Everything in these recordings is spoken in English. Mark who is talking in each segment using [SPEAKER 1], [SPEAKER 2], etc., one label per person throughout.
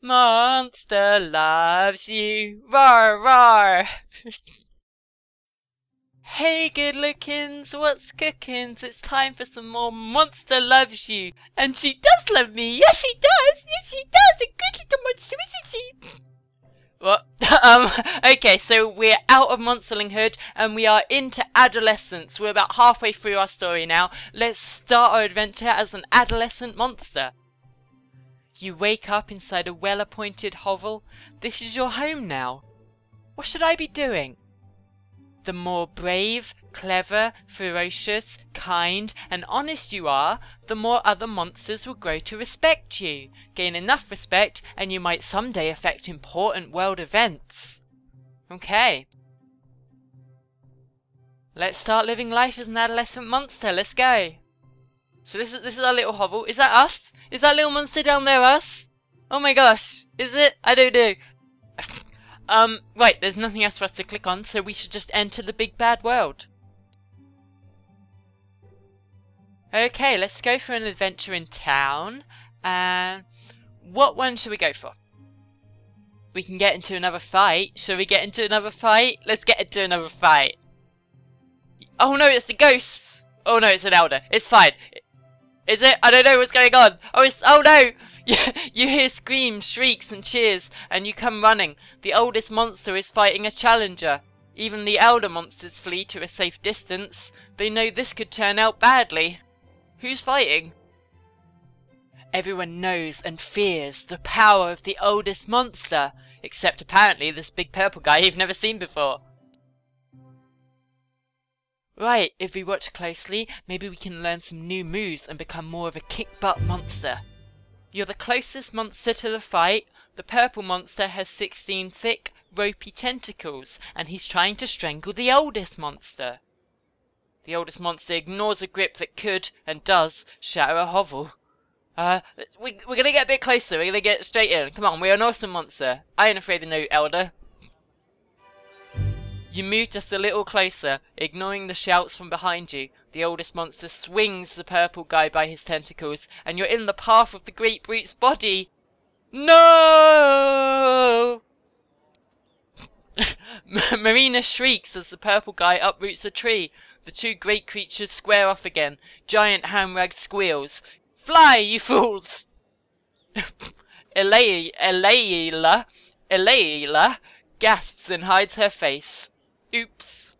[SPEAKER 1] Monster loves you. Roar, roar. Hey good lookins, what's cookins? It's time for some more Monster Loves You. And she does love me, yes she does, yes she does, a good little monster, isn't she? What? Okay, so we're out of Monsterlinghood and we are into adolescence. We're about halfway through our story now. Let's start our adventure as an adolescent monster. You wake up inside a well-appointed hovel. This is your home now. What should I be doing? The more brave, clever, ferocious, kind, and honest you are, the more other monsters will grow to respect you. Gain enough respect, and you might someday affect important world events. Okay. Let's start living life as an adolescent monster. Let's go. So this is our little hovel. Is that us? Is that little monster down there us? Oh my gosh. Is it? I don't know. Right, there's nothing else for us to click on, so we should just enter the big bad world. Okay, let's go for an adventure in town. What one should we go for? We can get into another fight. Shall we get into another fight? Let's get into another fight. Oh no, it's the ghosts! Oh no, it's an elder. It's fine. Is it? I don't know what's going on. Oh no! You hear screams, shrieks and cheers, and you come running. The oldest monster is fighting a challenger. Even the elder monsters flee to a safe distance. They know this could turn out badly. Who's fighting? Everyone knows and fears the power of the oldest monster, except apparently this big purple guy you've never seen before. Right, if we watch closely, maybe we can learn some new moves and become more of a kick-butt monster. You're the closest monster to the fight. The purple monster has 16 thick, ropey tentacles, and he's trying to strangle the oldest monster. The oldest monster ignores a grip that could, and does, shatter a hovel. We're gonna get a bit closer, we're gonna get straight in. Come on, we're an awesome monster. I ain't afraid of no elder. You move just a little closer, ignoring the shouts from behind you. The oldest monster swings the purple guy by his tentacles, and you're in the path of the great brute's body. No! Marina shrieks as the purple guy uproots a tree. The two great creatures square off again. Giant Hamrag squeals. Fly, you fools! Elayla gasps and hides her face. Oops.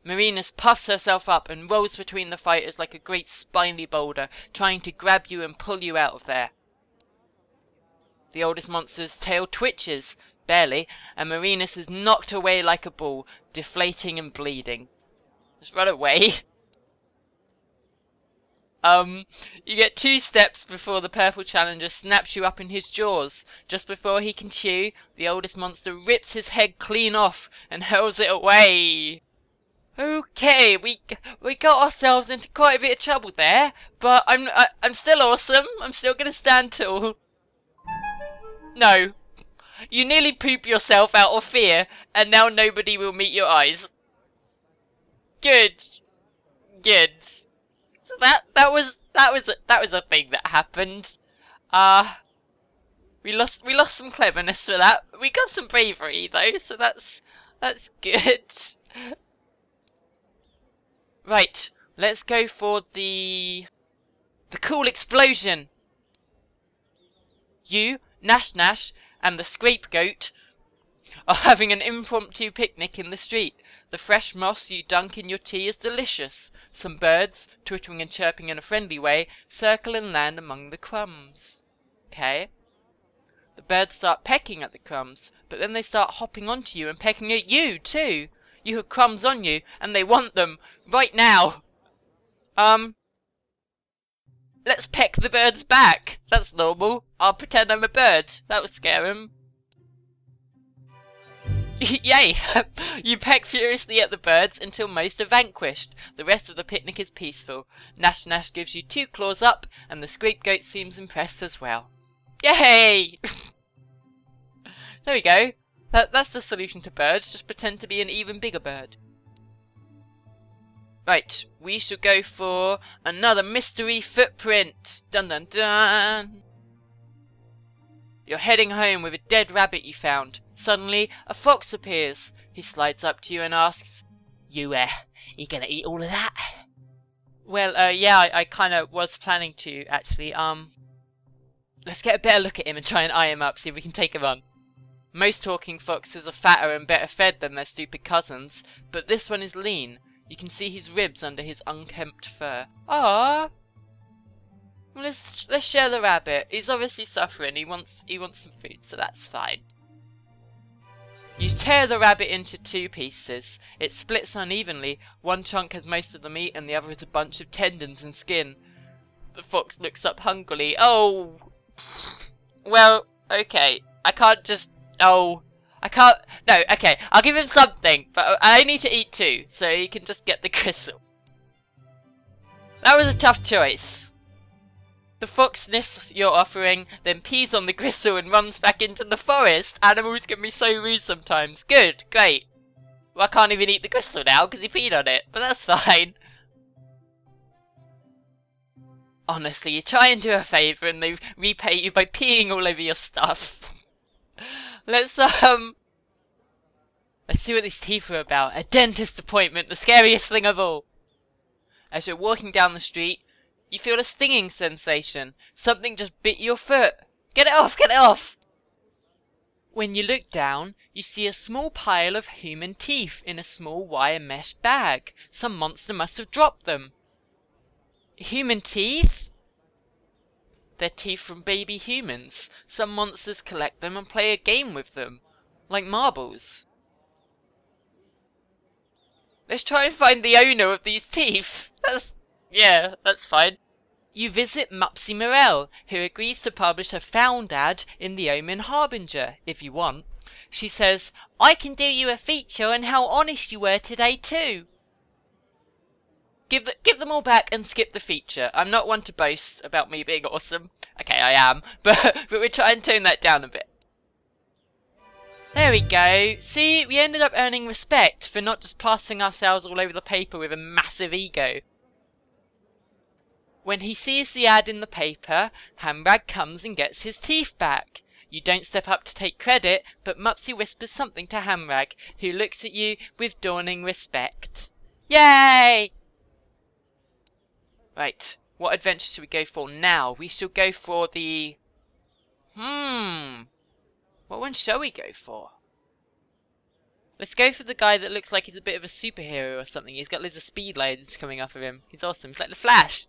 [SPEAKER 1] Marina puffs herself up and rolls between the fighters like a great spiny boulder, trying to grab you and pull you out of there. The oldest monster's tail twitches, barely, and Marinus is knocked away like a ball, deflating and bleeding. Just run away. You get 2 steps before the purple challenger snaps you up in his jaws. Just before he can chew, the oldest monster rips his head clean off and hurls it away. Okay, we got ourselves into quite a bit of trouble there, but I'm still awesome. I'm still gonna stand tall. No, you nearly poop yourself out of fear, and now nobody will meet your eyes. Good. So that was a thing that happened. We lost some cleverness for that. We got some bravery though, so that's good. Right, let's go for the cool explosion. You, Nash, and the scapegoat are having an impromptu picnic in the street. The fresh moss you dunk in your tea is delicious. Some birds, twittering and chirping in a friendly way, circle and land among the crumbs. Okay. The birds start pecking at the crumbs, but then they start hopping onto you and pecking at you too. You have crumbs on you, and they want them right now. Let's peck the birds back. That's normal. I'll pretend I'm a bird. That would scare him. Yay! You peck furiously at the birds until most are vanquished. The rest of the picnic is peaceful. Nash gives you 2 claws up, and the scapegoat seems impressed as well. Yay! There we go. That's the solution to birds. Just pretend to be an even bigger bird. Right, we shall go for another mystery footprint. Dun dun dun. You're heading home with a dead rabbit you found. Suddenly, a fox appears. He slides up to you and asks, You gonna eat all of that? Well, yeah, I kinda was planning to, actually. Let's get a better look at him and try and eye him up, see if we can take him on. Most talking foxes are fatter and better fed than their stupid cousins, but this one is lean. You can see his ribs under his unkempt fur. Ah. Let's share the rabbit. He's obviously suffering. He wants some food, so that's fine. You tear the rabbit into 2 pieces. It splits unevenly. One chunk has most of the meat and the other is a bunch of tendons and skin. The fox looks up hungrily. Oh! Well, okay. I can't just... Oh. I can't... No, okay. I'll give him something, but I need to eat 2, so he can just get the gristle. That was a tough choice. The fox sniffs your offering, then pees on the gristle and runs back into the forest. Animals can be so rude sometimes. Good, great. Well, I can't even eat the gristle now because he peed on it, but that's fine. Honestly, you try and do a favour and they repay you by peeing all over your stuff. Let's see what these teeth are about. A dentist appointment, the scariest thing of all. As you're walking down the street, you feel a stinging sensation. Something just bit your foot. Get it off, get it off! When you look down, you see a small pile of human teeth in a small wire mesh bag. Some monster must have dropped them. Human teeth? They're teeth from baby humans. Some monsters collect them and play a game with them. Like marbles. Let's try and find the owner of these teeth. Yeah, that's fine. You visit Mupsy Morel, who agrees to publish a found ad in the Omen Harbinger, if you want. She says, I can do you a feature on how honest you were today too. Give them all back and skip the feature. I'm not one to boast about me being awesome. Okay, I am, but we'll try and tone that down a bit. There we go. See, we ended up earning respect for not just passing ourselves all over the paper with a massive ego. When he sees the ad in the paper, Hamrag comes and gets his teeth back. You don't step up to take credit, but Mupsy whispers something to Hamrag, who looks at you with dawning respect. Yay! Right, what adventure should we go for now? We shall go for the... What one shall we go for? Let's go for the guy that looks like he's a bit of a superhero or something. He's got loads of speed lines coming off of him. He's awesome. He's like the Flash.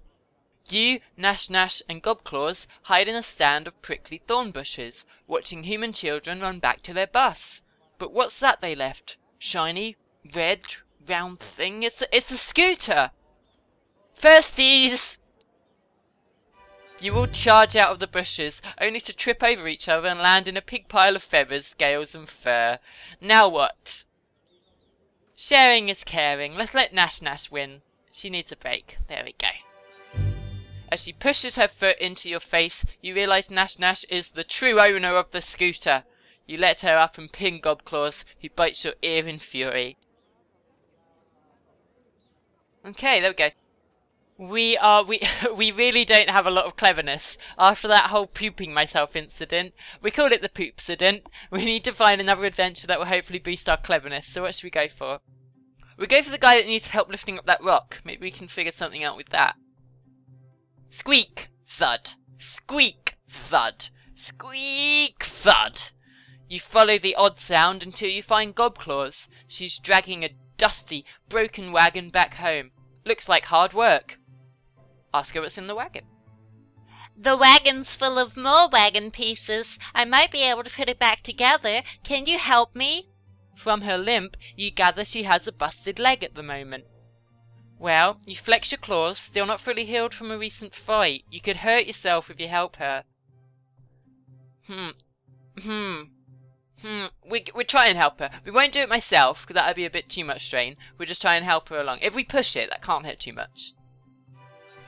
[SPEAKER 1] You, Nash Nash and Gobclaws hide in a stand of prickly thorn bushes, watching human children run back to their bus. But what's that they left? Shiny, red, round thing? It's a scooter! Firsties! You all charge out of the bushes, only to trip over each other and land in a big pile of feathers, scales and fur. Now what? Sharing is caring. Let's let Nash Nash win. She needs a break. There we go. As she pushes her foot into your face, you realise Nash Nash is the true owner of the scooter. You let her up and pin Gobclaws, who bites your ear in fury. Okay, there we go. We really don't have a lot of cleverness. After that whole pooping myself incident, we called it the poopsident. We need to find another adventure that will hopefully boost our cleverness. So what should we go for? We'll go for the guy that needs help lifting up that rock. Maybe we can figure something out with that. Squeak, thud. Squeak, thud. Squeak, thud. You follow the odd sound until you find Gobclaws. She's dragging a dusty, broken wagon back home. Looks like hard work. Ask her what's in the wagon.
[SPEAKER 2] The wagon's full of more wagon pieces. I might be able to put it back together. Can you help me?
[SPEAKER 1] From her limp, you gather she has a busted leg at the moment. Well, you flex your claws, still not fully healed from a recent fight. You could hurt yourself if you help her. We'll try and help her. We won't do it myself, because that would be a bit too much strain. We'll just try and help her along. If we push it, that can't hurt too much.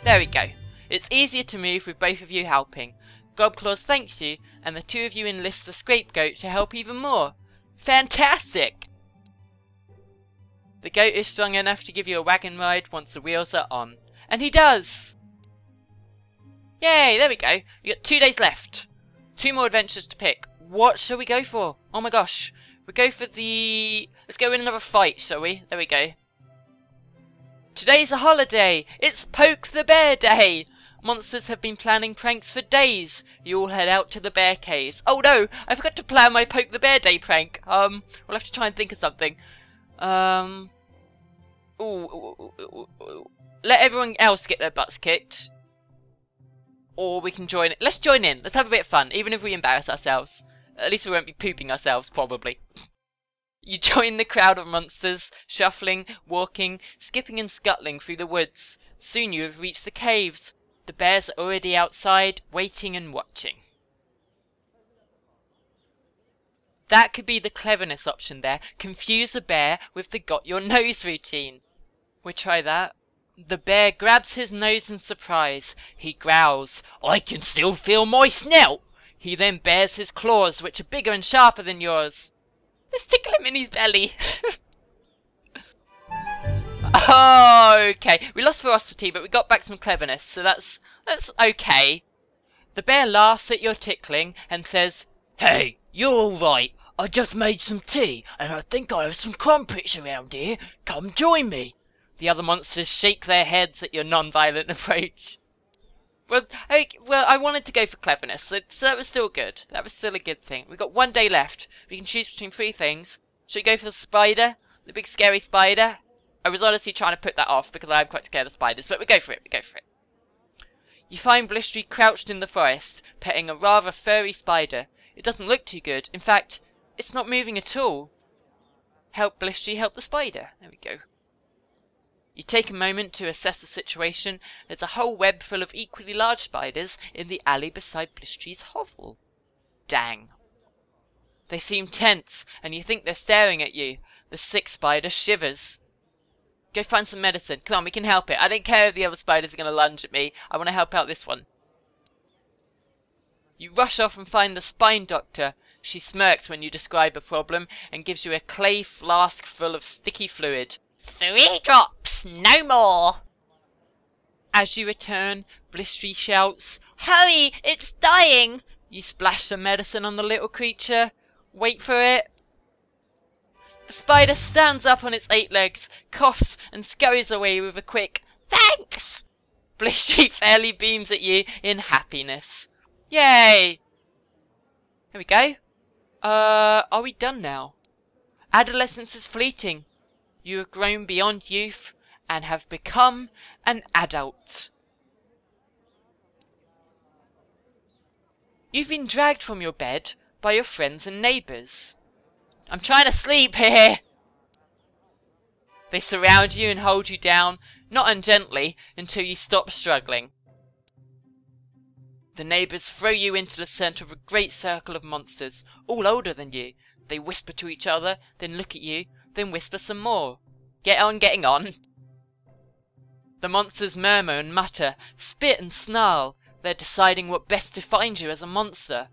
[SPEAKER 1] There we go. It's easier to move with both of you helping. Gobclaws thanks you, and the two of you enlist the scapegoat to help even more. Fantastic! The goat is strong enough to give you a wagon ride once the wheels are on. And he does! Yay, there we go. You got 2 days left. 2 more adventures to pick. What shall we go for? Oh my gosh. We go for the... Let's go in another fight, shall we? There we go. Today's a holiday. It's Poke the Bear Day. Monsters have been planning pranks for days. You all head out to the bear caves. Oh no, I forgot to plan my Poke the Bear Day prank. We'll have to try and think of something. Let everyone else get their butts kicked. Or we can join. Let's join in. Let's have a bit of fun, even if we embarrass ourselves. At least we won't be pooping ourselves, probably. You join the crowd of monsters, shuffling, walking, skipping and scuttling through the woods. Soon you have reached the caves. The bears are already outside, waiting and watching. That could be the cleverness option there. Confuse a bear with the got your nose routine. We'll try that. The bear grabs his nose in surprise. He growls, "I can still feel my snout." He then bares his claws, which are bigger and sharper than yours. Let's tickle him in his belly. Okay, we lost ferocity, but we got back some cleverness, so that's okay. The bear laughs at your tickling and says, "Hey, you're all right. I just made some tea, and I think I have some crumpets around here. Come join me." The other monsters shake their heads at your non-violent approach. Well, I wanted to go for cleverness, so that was still good. That was still a good thing. We've got 1 day left. We can choose between 3 things. Should we go for the spider? The big scary spider? I was honestly trying to put that off because I'm quite scared of spiders, but we go for it, You find Blistery crouched in the forest, petting a rather furry spider. It doesn't look too good. In fact, it's not moving at all. Help Blistery help the spider. There we go. You take a moment to assess the situation. There's a whole web full of equally large spiders in the alley beside Blistery's hovel. Dang. They seem tense, and you think they're staring at you. The sick spider shivers. Go find some medicine. Come on, we can help it. I don't care if the other spiders are going to lunge at me. I want to help out this one. You rush off and find the spine doctor. She smirks when you describe a problem and gives you a clay flask full of sticky fluid.
[SPEAKER 2] 3 drops, no more.
[SPEAKER 1] As you return, Blistery shouts,
[SPEAKER 2] "Hurry, it's dying."
[SPEAKER 1] You splash some medicine on the little creature. Wait for it. The spider stands up on its 8 legs, coughs and scurries away with a quick "Thanks." Blistery fairly beams at you in happiness. Yay! There we go. Are we done now? Adolescence is fleeting. You have grown beyond youth and have become an adult. You've been dragged from your bed by your friends and neighbours. I'm trying to sleep here. They surround you and hold you down, not ungently, until you stop struggling. The neighbours throw you into the centre of a great circle of monsters, all older than you. They whisper to each other, then look at you, then whisper some more. Get on getting on. The monsters murmur and mutter, spit and snarl. They're deciding what best defines you as a monster.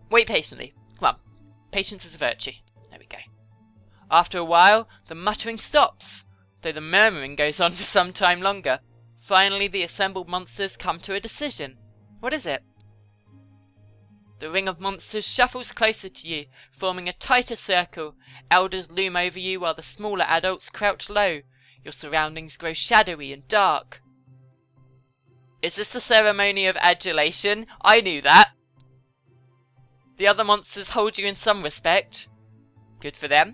[SPEAKER 1] Wait patiently. Come on. Patience is a virtue. There we go. After a while, the muttering stops, though the murmuring goes on for some time longer. Finally, the assembled monsters come to a decision. What is it? The ring of monsters shuffles closer to you, forming a tighter circle. Elders loom over you while the smaller adults crouch low. Your surroundings grow shadowy and dark. Is this the ceremony of adulation? I knew that. The other monsters hold you in some respect. Good for them.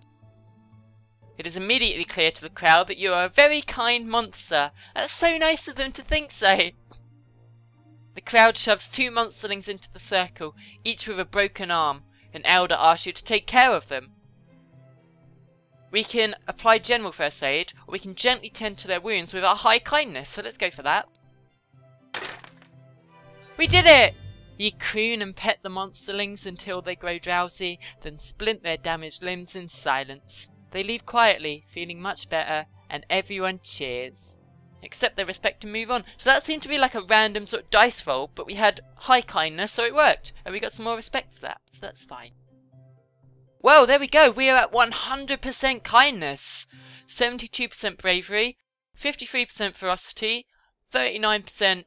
[SPEAKER 1] It is immediately clear to the crowd that you are a very kind monster. That's so nice of them to think so. The crowd shoves 2 monsterlings into the circle, each with a broken arm. An elder asks you to take care of them. We can apply general first aid, or we can gently tend to their wounds with our high kindness, so let's go for that. We did it! You croon and pet the monsterlings until they grow drowsy, then splint their damaged limbs in silence. They leave quietly, feeling much better, and everyone cheers. Accept their respect and move on. So that seemed to be like a random sort of dice roll, but we had high kindness, so it worked. And we got some more respect for that, so that's fine. Well, there we go. We are at 100% kindness. 72% bravery, 53% ferocity, 39%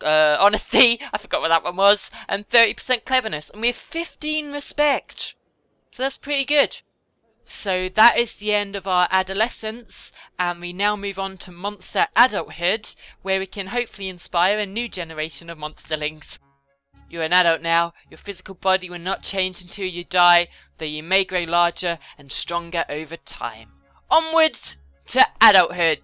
[SPEAKER 1] honesty, I forgot what that one was, and 30% cleverness, and we have 15 respect. So that's pretty good. So that is the end of our adolescence, and we now move on to monster adulthood, where we can hopefully inspire a new generation of monsterlings. You're an adult now, your physical body will not change until you die, though you may grow larger and stronger over time. Onwards to adulthood!